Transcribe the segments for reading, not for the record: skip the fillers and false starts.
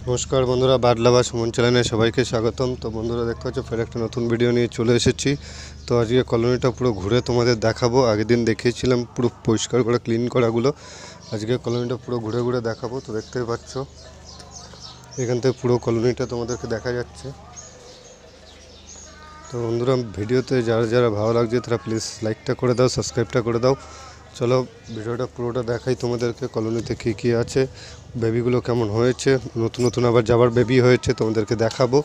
নমস্কার বন্ধুরা, বার্ড লাভার সুমন চ্যানেলে সবাইকে স্বাগতম। তো বন্ধুরা দেখতে পাচ্ছ ফের একটা নতুন ভিডিও নিয়ে চলে এসেছি। তো আজকে কলোনিটা পুরো ঘুরে তোমাদের দেখাবো। আগের দিন দেখিয়েছিলাম পুরো পরিষ্কার করে ক্লিন করাগুলো, আজকে কলোনিটা পুরো ঘুরে ঘুরে দেখাবো। তো দেখতেই পাচ্ছ এখান থেকে পুরো কলোনিটা তোমাদেরকে দেখা যাচ্ছে। তো বন্ধুরা ভিডিওতে যারা যারা ভালো লাগছে তারা প্লিজ লাইকটা করে দাও, সাবস্ক্রাইবটা করে দাও। চলো ভিডিওটা পুরোটা দেখাই তোমাদেরকে, কলোনিতে কী কী আছে, বেবিগুলো কেমন হয়েছে, নতুন নতুন আবার যাবার বেবি হয়েছে তোমাদেরকে দেখাবো।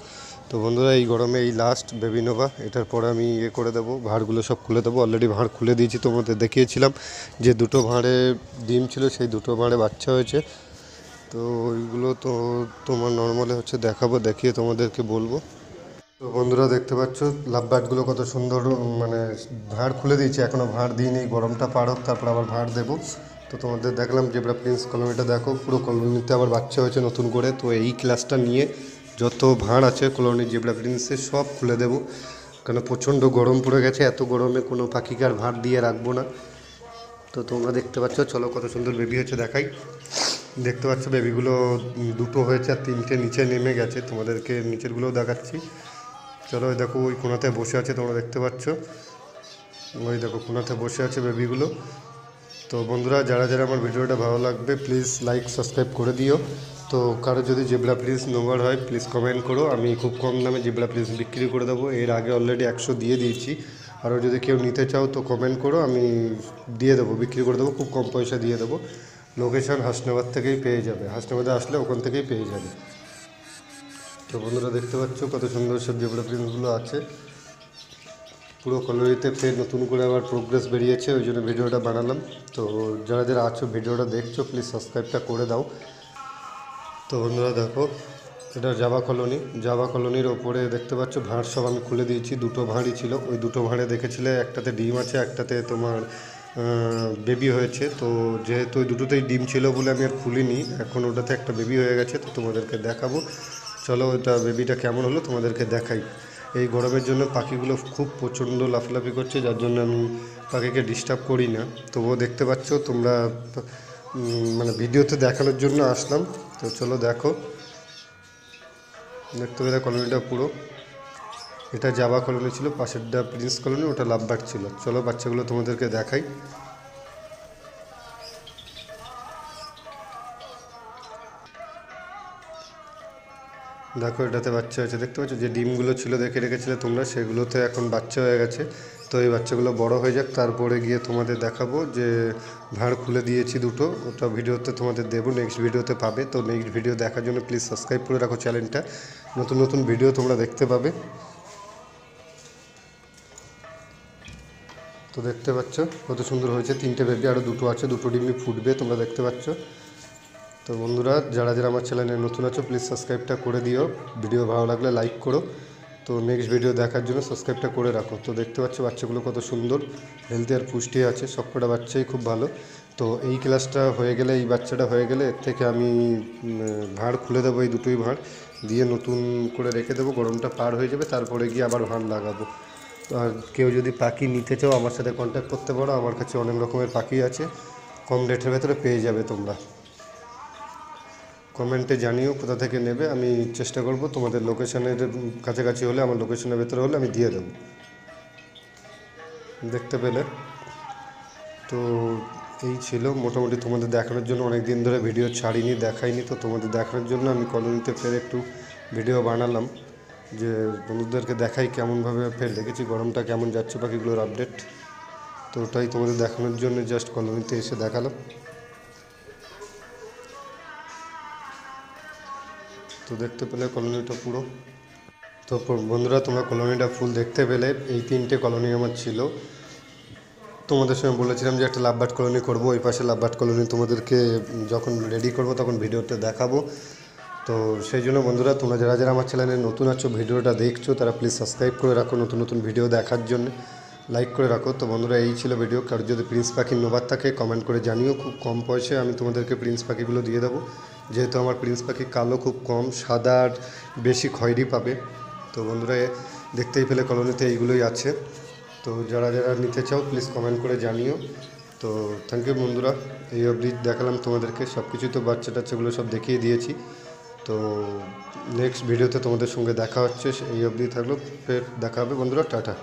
তো বন্ধুরা এই গরমে এই লাস্ট বেবি নেওয়া, এটার পরে আমি করে দেবো, ভাঁড়গুলো সব খুলে দেবো। অলরেডি ভাঁড় খুলে দিয়েছি, তোমাদের দেখিয়েছিলাম যে দুটো ভাঁড়ে ডিম ছিল, সেই দুটো ভাঁড়ে বাচ্চা হয়েছে। তো ওইগুলো তো তোমার নর্মালে দেখাবো, দেখিয়ে তোমাদেরকে বলবো। তো বন্ধুরা দেখতে পাচ্ছ লাভ বার্ডগুলো কত সুন্দর, মানে ভাঁড় খুলে দিয়েছি, এখনও ভাঁড় দিইনি, গরমটা পার হোক তারপর আবার ভাঁড় দেবো। তো তোমাদের দেখলাম জেব্রা প্রিন্স কলোনিটা দেখো, পুরো কলোনিতে আবার বাচ্চা হয়েছে নতুন করে। তো এই ক্লাসটা নিয়ে যত ভাঁড় আছে কলোনির জেব্রা প্রিন্সের সব খুলে দেবো, কারণ প্রচণ্ড গরম পড়ে গেছে। এত গরমে কোনো পাখিকে আর ভাঁড় দিয়ে রাখবো না। তো তোমরা দেখতে পাচ্ছ, চলো কত সুন্দর বেবি হয়েছে দেখাই। দেখতে পাচ্ছ বেবিগুলো দুটো হয়েছে আর তিনটে নিচে নেমে গেছে, তোমাদেরকে নিচেরগুলোও দেখাচ্ছি। চলো ওই দেখো ওই কোনাতে বসে আছে, তোমরা দেখতে পাচ্ছ, ওই দেখো কোনাতে বসে আছে বেবিগুলো। তো বন্ধুরা যারা যারা আমার ভিডিওটা ভালো লাগবে প্লিজ লাইক সাবস্ক্রাইব করে দিও। তো কারো যদি জেব্রা প্লিজ নেওয়ার হয় প্লিজ কমেন্ট করো, আমি খুব কম দামে জেব্রা প্লিজ বিক্রি করে দেবো। এর আগে অলরেডি 100 দিয়ে দিয়েছি, আরও যদি কেউ নিতে চাও তো কমেন্ট করো, আমি দিয়ে দেবো, বিক্রি করে দেবো, খুব কম পয়সা দিয়ে দেবো। লোকেশান হাসনাবাদ থেকেই পেয়ে যাবে, হাসনাবাদে আসলে ওখান থেকেই পেয়ে যাবে। তো বন্ধুরা দেখতে পাচ্ছ কত সুন্দর সব জেব্রা প্রিন্টগুলো আছে। পুরো কলোনিতে ফের নতুন করে আবার প্রোগ্রেস বেরিয়েছে, ওই জন্য ভিডিওটা বানালাম। তো যারা যারা আছো ভিডিওটা দেখছো প্লিজ সাবস্ক্রাইবটা করে দাও। তো বন্ধুরা দেখো এটা জাভা কলোনি, জাভা কলোনির ওপরে দেখতে পাচ্ছ ভাঁড় সব আমি খুলে দিয়েছি। দুটো ভাঁড়ই ছিল, ওই দুটো ভাঁড়ে দেখেছিলে একটাতে ডিম আছে, একটাতে তোমার বেবি হয়েছে। তো যেহেতু ওই দুটোতেই ডিম ছিল বলে আমি আর খুলিনি, এখন ওটাতে একটা বেবি হয়ে গেছে, তো তোমাদেরকে দেখাবো। চলো ওটা বেবিটা কেমন হলো তোমাদেরকে দেখাই। এই গরমের জন্য পাখিগুলো খুব প্রচণ্ড লাফালাফি করছে, যার জন্য আমি পাখিকে ডিস্টার্ব করি না। তবুও দেখতে পাচ্ছ তোমরা, মানে ভিডিওতে দেখানোর জন্য আসলাম। তো চলো দেখো, দেখতে পেলে কলোনিটা পুরো, এটা জাভা কলোনি ছিল, পাশেরটা প্রিন্স কলোনি, ওটা লাভ বার্ড ছিল। চলো বাচ্চাগুলো তোমাদেরকে দেখাই। দেখো এটাতে বাচ্চা হয়েছে, দেখতে পাচ্ছ যে ডিমগুলো ছিল দেখে রেখেছিলে তোমরা, সেগুলোতে এখন বাচ্চা হয়ে গেছে। তো এই বাচ্চাগুলো বড় হয়ে যাক, তারপরে গিয়ে তোমাদের দেখাবো যে ভাঁড় খুলে দিয়েছি দুটো, ওটা ভিডিওতে তোমাদের দেবো, নেক্সট ভিডিওতে পাবে। তো নেক্সট ভিডিও দেখার জন্য প্লিজ সাবস্ক্রাইব করে রাখো চ্যানেলটা, নতুন নতুন ভিডিও তোমরা দেখতে পাবে। তো দেখতে পাচ্ছ কত সুন্দর হয়েছে, তিনটে বেবি, আরও দুটো আছে, দুটো ডিমই ফুটবে, তোমরা দেখতে পাচ্ছ। তো বন্ধুরা যারা যারা আমার চ্যানেলে নতুন আছো প্লিজ সাবস্ক্রাইবটা করে দিও, ভিডিও ভালো লাগলে লাইক করো। তো নেক্সট ভিডিও দেখার জন্য সাবস্ক্রাইবটা করে রাখো। তো দেখতে পাচ্ছ বাচ্চাগুলো কত সুন্দর হেলদি আর পুষ্টি আছে, সবকটা বাচ্চাই খুব ভালো। তো এই ক্লাসটা হয়ে গেলে, এই বাচ্চাটা হয়ে গেলে এর থেকে আমি ভাঁড় খুলে দেবো, এই দুটোই ভাঁড় দিয়ে নতুন করে রেখে দেবো, গরমটা পার হয়ে যাবে, তারপরে গিয়ে আবার ভাঁড় লাগাবো। আর কেউ যদি পাখি নিতে চাও আমার সাথে কন্ট্যাক্ট করতে পারো, আমার কাছে অনেক রকমের পাখি আছে, কম রেটের ভেতরে পেয়ে যাবে। তোমরা কমেন্টে জানিও কোথা থেকে নেবে, আমি চেষ্টা করব তোমাদের লোকেশনের কাছাকাছি হলে, আমার লোকেশনের ভেতরে হলে আমি দিয়ে দেবো। দেখতে পেলে তো এই ছিল মোটামুটি তোমাদের দেখানোর জন্য, অনেক দিন ধরে ভিডিও ছাড়িনি, দেখাইনি। তো তোমাদের দেখানোর জন্য আমি কলোনিতে ফের একটু ভিডিও বানালাম, যে বন্ধুদেরকে দেখাই কেমনভাবে ফের দেখেছি, গরমটা কেমন যাচ্ছে, পাখিগুলোর আপডেট। তো ওটাই তোমাদের দেখানোর জন্য জাস্ট কলোনিতে এসে দেখালাম। তো দেখতে পেলে কলোনিটা পুরো। তো বন্ধুরা তোমরা কলোনিটা ফুল দেখতে পেলে, এই তিনটে কলোনি আমার ছিল। তোমাদের সঙ্গে বলেছিলাম যে একটা লাভবার্ড কলোনি করব, ওই পাশে লাভবার্ড কলোনি তোমাদেরকে যখন রেডি করব তখন ভিডিওতে দেখাবো। তো সেই জন্য বন্ধুরা তোমরা যারা যারা আমার চ্যানেলে নতুন আছো, ভিডিওটা দেখছো, তারা প্লিজ সাবস্ক্রাইব করে রাখো নতুন নতুন ভিডিও দেখার জন্য, লাইক করে রাখো। তো বন্ধুরা এই ছিল ভিডিও, কারো যদি প্রিন্স পাখির নোবার থাকে কমেন্ট করে জানিও, খুব কম পয়সায় আমি তোমাদেরকে প্রিন্স পাখিগুলো দিয়ে দেবো। যেহেতু আমার প্রিন্স পাখি কালো খুব কম, সাদা আর বেশি খয়েরি পাবে। তো বন্ধুরা দেখতেই পেলে কলোনিতে এইগুলোই আছে। তো যারা যারা নিতে চাও প্লিজ কমেন্ট করে জানিও। তো থ্যাংক ইউ বন্ধুরা, এই অবধি দেখালাম তোমাদেরকে সব কিছুই, তো বাচ্চা টাচ্চাগুলো সব দেখিয়ে দিয়েছি। তো নেক্সট ভিডিওতে তোমাদের সঙ্গে দেখা হচ্ছে, এই অবধি থাকলো, ফের দেখা হবে বন্ধুরা, টাটা।